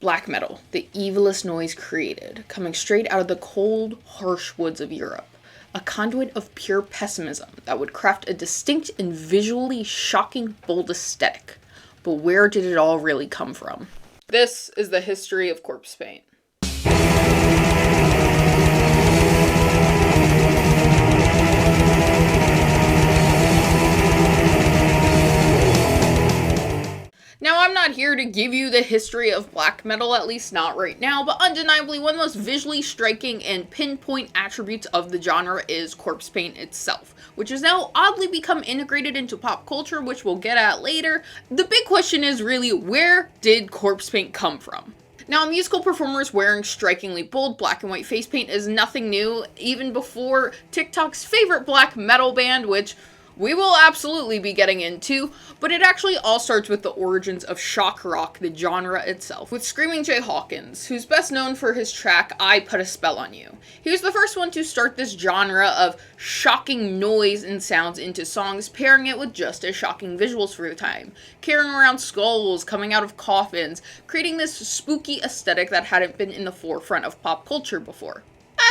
Black metal, the evilest noise created, coming straight out of the cold, harsh woods of Europe. A conduit of pure pessimism that would craft a distinct and visually shocking, bold aesthetic. But where did it all really come from? This is the history of corpse paint. Now, I'm not here to give you the history of black metal, at least not right now, but undeniably one of the most visually striking and pinpoint attributes of the genre is corpse paint itself, which has now oddly become integrated into pop culture, which we'll get at later. The big question is really, where did corpse paint come from? Now, musical performers wearing strikingly bold black and white face paint is nothing new, even before TikTok's favorite black metal band, which we will absolutely be getting into, but it actually all starts with the origins of shock rock, the genre itself, with Screaming Jay Hawkins, who's best known for his track, I Put a Spell on You. He was the first one to start this genre of shocking noise and sounds into songs, pairing it with just as shocking visuals for the time, carrying around skulls coming out of coffins, creating this spooky aesthetic that hadn't been in the forefront of pop culture before.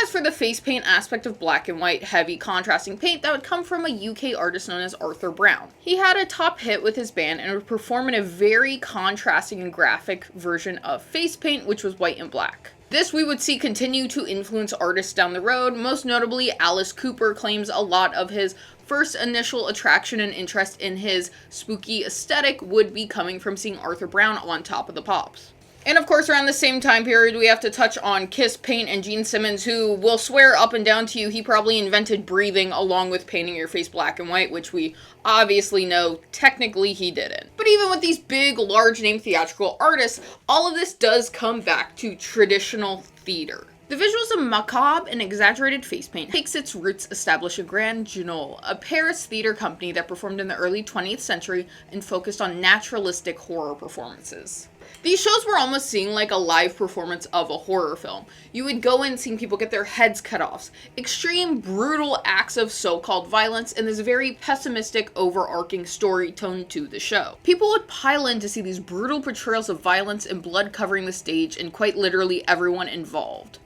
As for the face paint aspect of black and white, heavy, contrasting paint, that would come from a UK artist known as Arthur Brown. He had a top hit with his band and would perform in a very contrasting and graphic version of face paint, which was white and black. This we would see continue to influence artists down the road. Most notably, Alice Cooper claims a lot of his first initial attraction and interest in his spooky aesthetic would be coming from seeing Arthur Brown on Top of the Pops. And of course, around the same time period, we have to touch on Kiss Paint and Gene Simmons, who will swear up and down to you he probably invented breathing along with painting your face black and white, which we obviously know technically he didn't. But even with these big, large-name theatrical artists, all of this does come back to traditional theater. The visuals of macabre and exaggerated face paint takes its roots establishing Grand Guignol, a Paris theater company that performed in the early 20th century and focused on naturalistic horror performances. These shows were almost seeing like a live performance of a horror film. You would go in seeing people get their heads cut off, extreme, brutal acts of so-called violence, and this very pessimistic, overarching story tone to the show. People would pile in to see these brutal portrayals of violence and blood covering the stage and quite literally everyone involved.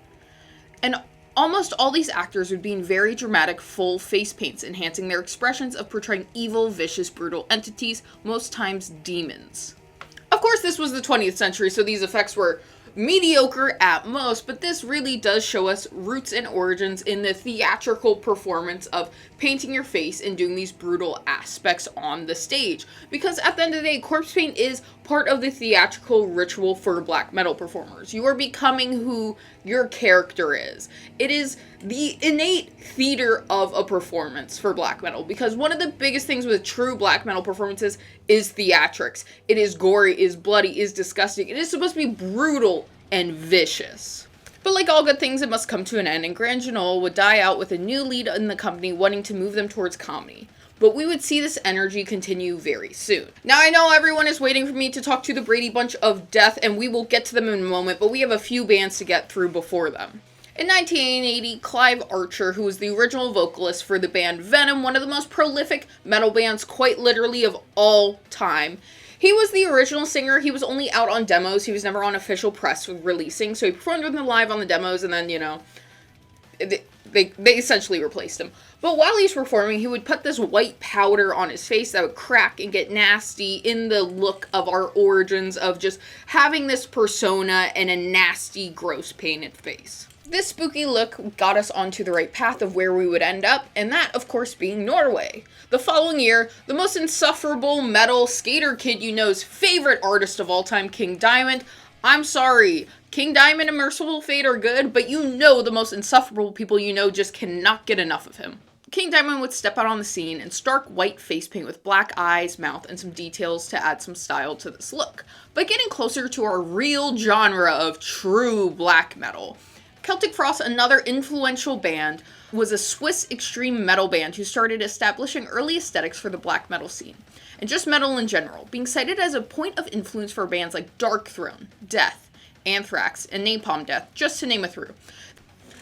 And almost all these actors would be in very dramatic full face paints, enhancing their expressions of portraying evil, vicious, brutal entities, most times demons. Of course, this was the 20th century, so these effects were mediocre at most, but this really does show us roots and origins in the theatrical performance of painting your face and doing these brutal aspects on the stage. Because at the end of the day, corpse paint is part of the theatrical ritual for black metal performers. You are becoming who your character is. It is the innate theater of a performance for black metal, because one of the biggest things with true black metal performances is theatrics. It is gory, is bloody, is disgusting. It is supposed to be brutal and vicious. But like all good things, it must come to an end, and Grand Guignol would die out with a new lead in the company wanting to move them towards comedy. But we would see this energy continue very soon. Now, I know everyone is waiting for me to talk to the Brady Bunch of death, and we will get to them in a moment, but we have a few bands to get through before them. In 1980, Clive Archer, who was the original vocalist for the band Venom, one of the most prolific metal bands quite literally of all time, he was the original singer. He was only out on demos. He was never on official press releasing, so he performed with them live on the demos, and then, they essentially replaced him. But while he was performing, he would put this white powder on his face that would crack and get nasty in the look of our origins of just having this persona and a nasty, gross, painted face. This spooky look got us onto the right path of where we would end up, and that, of course, being Norway. The following year, the most insufferable metal skater kid you know's favorite artist of all time, King Diamond. I'm sorry, King Diamond and Merciful Fate are good, but you know the most insufferable people you know just cannot get enough of him. King Diamond would step out on the scene in stark white face paint with black eyes, mouth, and some details to add some style to this look. But getting closer to our real genre of true black metal, Celtic Frost, another influential band, was a Swiss extreme metal band who started establishing early aesthetics for the black metal scene, and just metal in general, being cited as a point of influence for bands like Darkthrone, Death, Anthrax, and Napalm Death, just to name a few.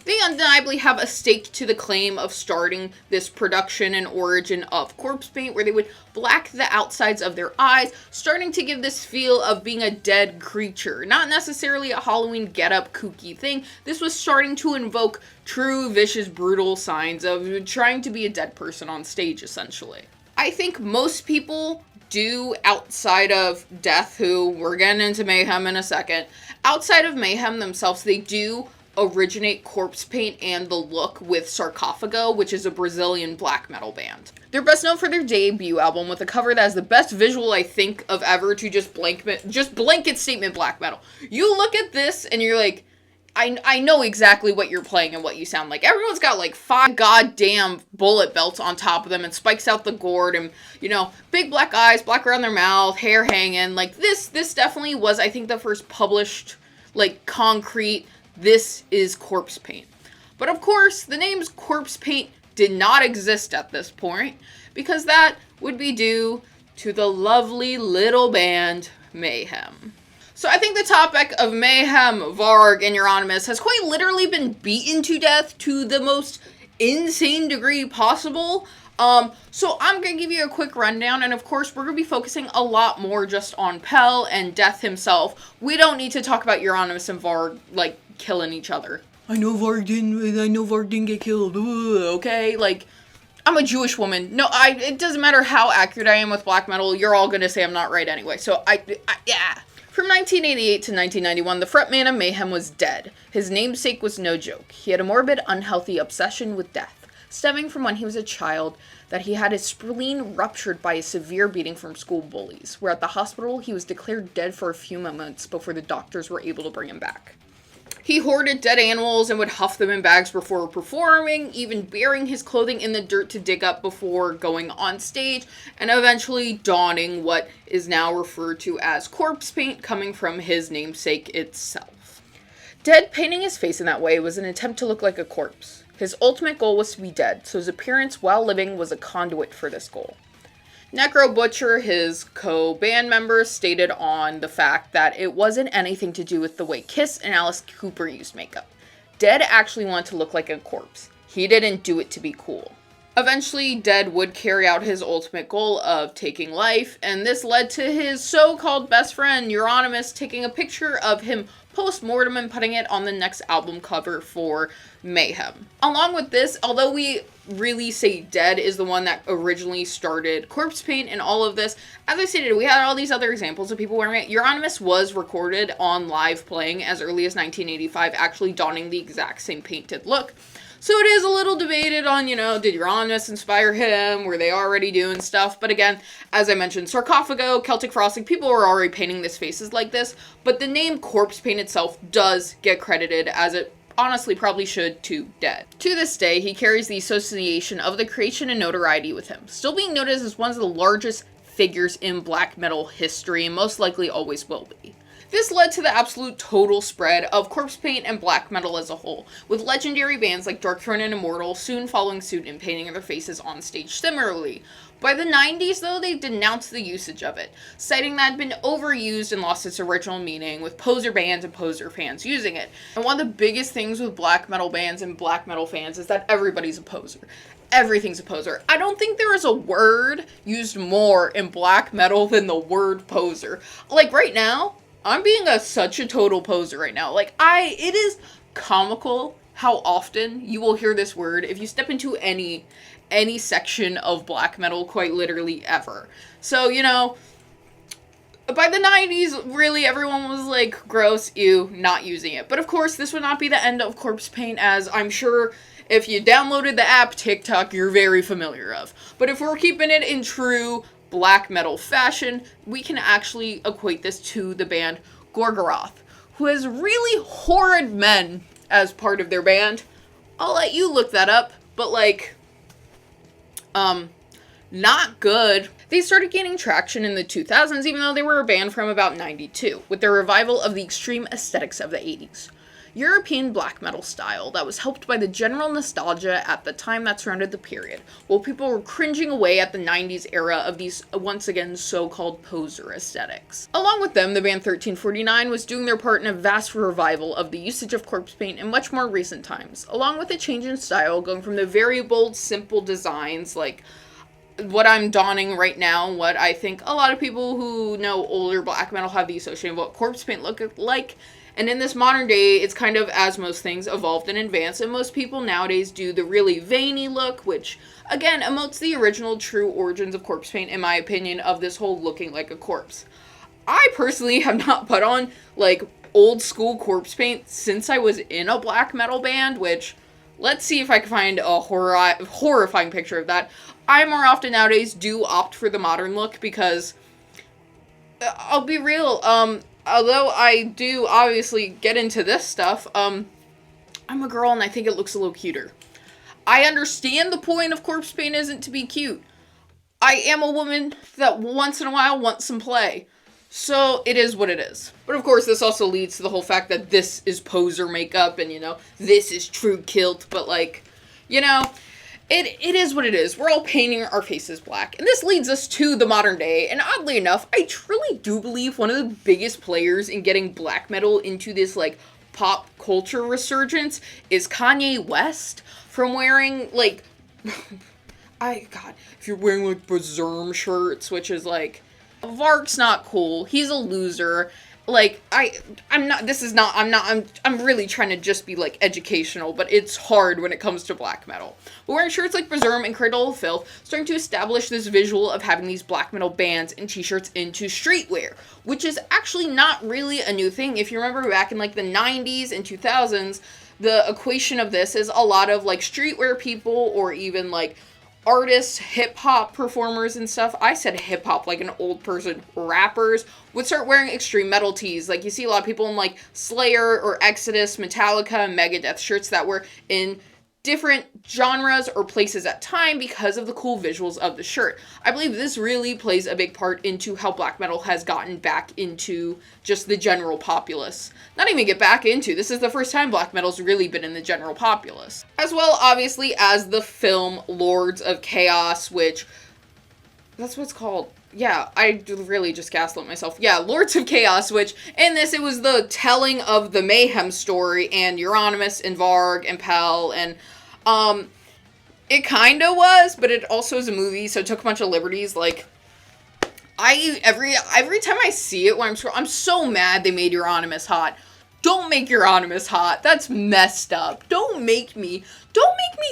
They undeniably have a stake to the claim of starting this production and origin of corpse paint, where they would black the outsides of their eyes, starting to give this feel of being a dead creature. Not necessarily a Halloween get-up kooky thing. This was starting to invoke true, vicious, brutal signs of trying to be a dead person on stage, essentially. I think most people do, outside of Death, who we're getting into Mayhem in a second, outside of Mayhem themselves, they do originate corpse paint and the look with Sarcophago, which is a Brazilian black metal band. They're best known for their debut album with a cover that has the best visual I think of ever to just blanket statement black metal. You look at this and you're like, I know exactly what you're playing and what you sound like. Everyone's got like 5 goddamn bullet belts on top of them and spikes out the gourd and, you know, big black eyes, black around their mouth, hair hanging. Like this definitely was, I think, the first published, like, concrete, this is corpse paint. But of course, the names corpse paint did not exist at this point, because that would be due to the lovely little band Mayhem. So I think the topic of Mayhem, Varg, and Euronymous has quite literally been beaten to death to the most insane degree possible. So I'm going to give you a quick rundown, and of course we're going to be focusing a lot more just on Pell and Death himself. We don't need to talk about Euronymous and Varg, like, killing each other. I know Varg didn't get killed, okay? Like, I'm a Jewish woman. No, it doesn't matter how accurate I am with black metal, you're all going to say I'm not right anyway, so yeah. From 1988 to 1991, the frontman of Mayhem was dead. His namesake was no joke. He had a morbid, unhealthy obsession with death, stemming from when he was a child, that he had his spleen ruptured by a severe beating from school bullies, where at the hospital he was declared dead for a few moments before the doctors were able to bring him back. He hoarded dead animals and would huff them in bags before performing, even burying his clothing in the dirt to dig up before going on stage, and eventually donning what is now referred to as corpse paint, coming from his namesake itself. Dead painting his face in that way was an attempt to look like a corpse. His ultimate goal was to be dead, so his appearance while living was a conduit for this goal. Necro Butcher, his co-band member, stated on the fact that it wasn't anything to do with the way Kiss and Alice Cooper used makeup. Dead actually wanted to look like a corpse. He didn't do it to be cool. Eventually, Dead would carry out his ultimate goal of taking life, and this led to his so-called best friend, Euronymous, taking a picture of him post-mortem and putting it on the next album cover for Mayhem. Along with this, although we really say Dead is the one that originally started corpse paint and all of this, as I stated, we had all these other examples of people wearing it. Euronymous was recorded on live playing as early as 1985, actually donning the exact same painted look. So it is a little debated on, you know, did Euronymous inspire him? Were they already doing stuff? But again, as I mentioned, Sarcophago, Celtic Frosting, people were already painting these faces like this. But the name corpse paint itself does get credited, as it honestly probably should, to Dead. To this day, he carries the association of the creation and notoriety with him, still being noticed as one of the largest figures in black metal history, and most likely always will be. This led to the absolute total spread of corpse paint and black metal as a whole, with legendary bands like Darkthrone and Immortal soon following suit and painting their faces on stage similarly. By the 90s, though, they denounced the usage of it, citing that it had been overused and lost its original meaning, with poser bands and poser fans using it. And one of the biggest things with black metal bands and black metal fans is that everybody's a poser. Everything's a poser. I don't think there is a word used more in black metal than the word poser. Like, right now, I'm being such a total poser right now. Like, it is comical how often you will hear this word if you step into any section of black metal, quite literally ever. So, you know, by the 90s, really everyone was like, gross, ew, not using it. But of course, this would not be the end of corpse paint, as I'm sure if you downloaded the app TikTok, you're very familiar of. But if we're keeping it in true black metal fashion, we can actually equate this to the band Gorgoroth, who has really horrid men as part of their band. I'll let you look that up, but like, not good. They started gaining traction in the 2000s, even though they were a band from about 92, with their revival of the extreme aesthetics of the 80s. European black metal style that was helped by the general nostalgia at the time that surrounded the period, while people were cringing away at the 90s era of these, once again, so-called poser aesthetics. Along with them, the band 1349 was doing their part in a vast revival of the usage of corpse paint in much more recent times, along with a change in style, going from the very bold, simple designs like what I'm donning right now, what I think a lot of people who know older black metal have the association of what corpse paint looked like. And in this modern day, it's kind of, as most things, evolved and advanced, and most people nowadays do the really veiny look, which, again, emotes the original true origins of corpse paint, in my opinion, of this whole looking like a corpse. I personally have not put on, like, old school corpse paint since I was in a black metal band, which, let's see if I can find a horrifying picture of that. I more often nowadays do opt for the modern look because, I'll be real, although I do obviously get into this stuff, I'm a girl and I think it looks a little cuter. I understand the point of corpse paint isn't to be cute. I am a woman that once in a while wants some play. So it is what it is. But of course this also leads to the whole fact that this is poser makeup and, this is true kilt. But like, it is what it is. We're all painting our faces black. And this leads us to the modern day. And oddly enough, I truly do believe one of the biggest players in getting black metal into this, like, pop culture resurgence is Kanye West. From wearing, like, if you're wearing, like, Gruesome shirts, which is, like, Vark's not cool. He's a loser. Like, I'm really trying to just be, like, educational, but it's hard when it comes to black metal. But wearing shirts like Gruesome and Cradle of Filth, starting to establish this visual of having these black metal bands and t-shirts into streetwear, which is actually not really a new thing. If you remember back in, like, the 90s and 2000s, the equation of this is a lot of, like, streetwear people or even, like, artists, hip-hop performers and stuff. I said hip-hop like an old person. Rappers would start wearing extreme metal tees. Like, you see a lot of people in, like, Slayer or Exodus, Metallica, and Megadeth shirts that were in different genres or places at time because of the cool visuals of the shirt. I believe this really plays a big part into how black metal has gotten back into just the general populace. Not even get back into, this is the first time black metal's really been in the general populace. As well, obviously, as the film Lords of Chaos, which, that's what it's called. Yeah, I really just gaslit myself. Yeah, Lords of Chaos, which, in this, it was the telling of the Mayhem story, and Euronymous, and Varg, and Pell, and, it kinda was, but it also is a movie, so it took a bunch of liberties, like, every time I see it when I'm so mad they made Euronymous hot. Don't make Euronymous hot. That's messed up. Don't make me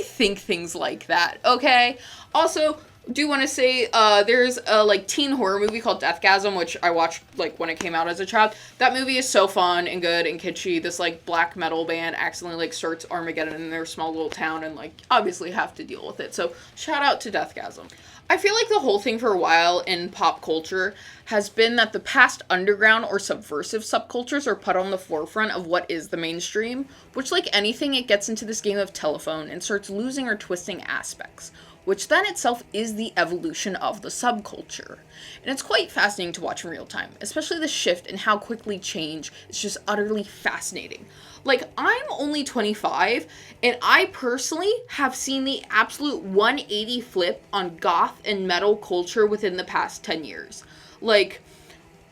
think things like that, okay? Also, do want to say, there's a, like, teen horror movie called Deathgasm, which I watched, like, when it came out as a child. That movie is so fun and good and kitschy. This, like, black metal band accidentally, like, starts Armageddon in their small little town and, like, obviously have to deal with it. So, shout out to Deathgasm. I feel like the whole thing for a while in pop culture has been that the past underground or subversive subcultures are put on the forefront of what is the mainstream, which, like anything, it gets into this game of telephone and starts losing or twisting aspects, which then itself is the evolution of the subculture. And it's quite fascinating to watch in real time, especially the shift and how quickly change is just utterly fascinating. Like, I'm only 25, and I personally have seen the absolute 180 flip on goth and metal culture within the past 10 years. Like,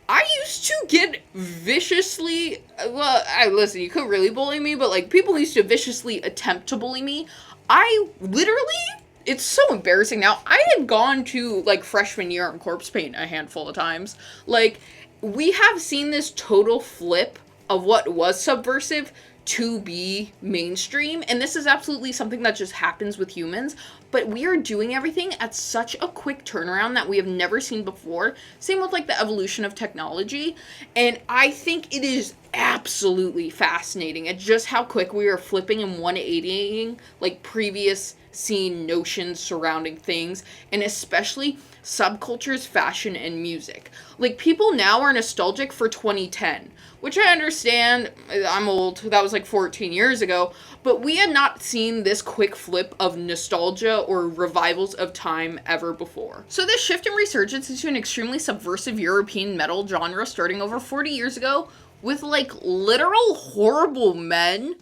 I used to get viciously, listen, you couldn't really bully me, but, like, people used to viciously attempt to bully me. I literally, it's so embarrassing now, I had gone to, like, freshman year on Corpse Paint a handful of times. Like, we have seen this total flip of what was subversive to be mainstream, and this is absolutely something that just happens with humans, but we are doing everything at such a quick turnaround that we have never seen before. Same with, like, the evolution of technology, and I think it is absolutely fascinating at just how quick we are flipping and 180ing, like, previous seen notions surrounding things, and especially subcultures, fashion, and music. Like, people now are nostalgic for 2010, which I understand, I'm old, that was like 14 years ago, but we had not seen this quick flip of nostalgia or revivals of time ever before. So this shift in resurgence into an extremely subversive European metal genre starting over 40 years ago with like literal horrible men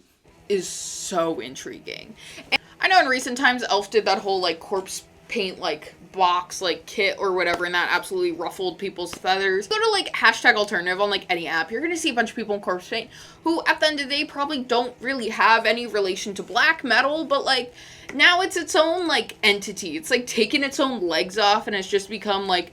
is so intriguing. And I know in recent times Elf did that whole like corpse paint like box like kit or whatever, and that absolutely ruffled people's feathers. Go to like #alternative on like any app, you're gonna see a bunch of people in corpse paint who at the end of the day probably don't really have any relation to black metal, but like now it's its own like entity. It's like taken its own legs off and it's just become like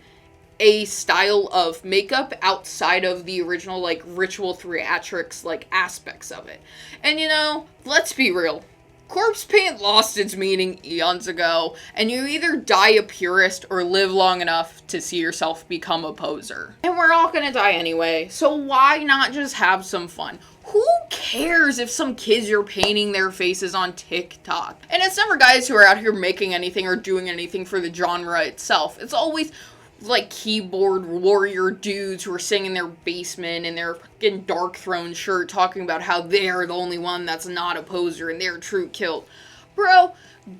a style of makeup outside of the original like ritual theatrics like aspects of it. And you know, let's be real, corpse paint lost its meaning eons ago, and you either die a purist or live long enough to see yourself become a poser. And we're all gonna die anyway, so why not just have some fun? Who cares if some kids are painting their faces on TikTok? And it's never guys who are out here making anything or doing anything for the genre itself. It's always like keyboard warrior dudes who are sitting in their basement in their fucking Dark Throne shirt talking about how they're the only one that's not a poser and they're true killed. Bro,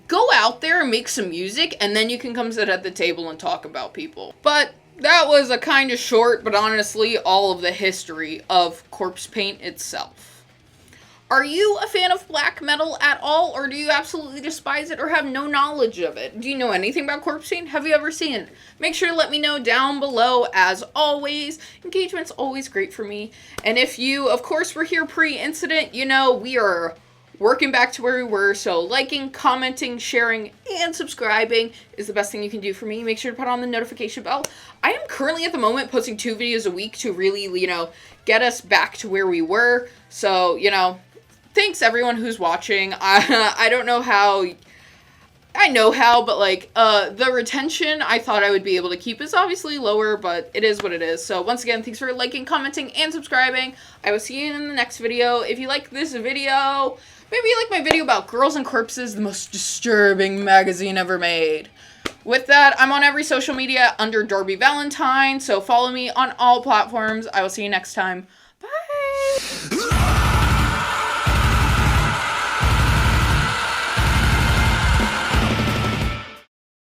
go out there and make some music and then you can come sit at the table and talk about people. But that was a kind of short, but honestly, all of the history of corpse paint itself. Are you a fan of black metal at all, or do you absolutely despise it or have no knowledge of it? Do you know anything about corpse paint? Have you ever seen it? Make sure to let me know down below. As always, engagement's always great for me. And if you, of course, were here pre-incident, you know we are working back to where we were, so liking, commenting, sharing, and subscribing is the best thing you can do for me. Make sure to put on the notification bell. I am currently at the moment posting 2 videos a week to really, you know, get us back to where we were. So, you know, thanks everyone who's watching. I don't know how, I know how, but like, the retention I thought I would be able to keep is obviously lower, but it is what it is. So once again, thanks for liking, commenting, and subscribing. I will see you in the next video. If you like this video, maybe you like my video about Girls and Corpses, the most disturbing magazine ever made. With that, I'm on every social media under Darby Valentine, so follow me on all platforms. I will see you next time. Bye!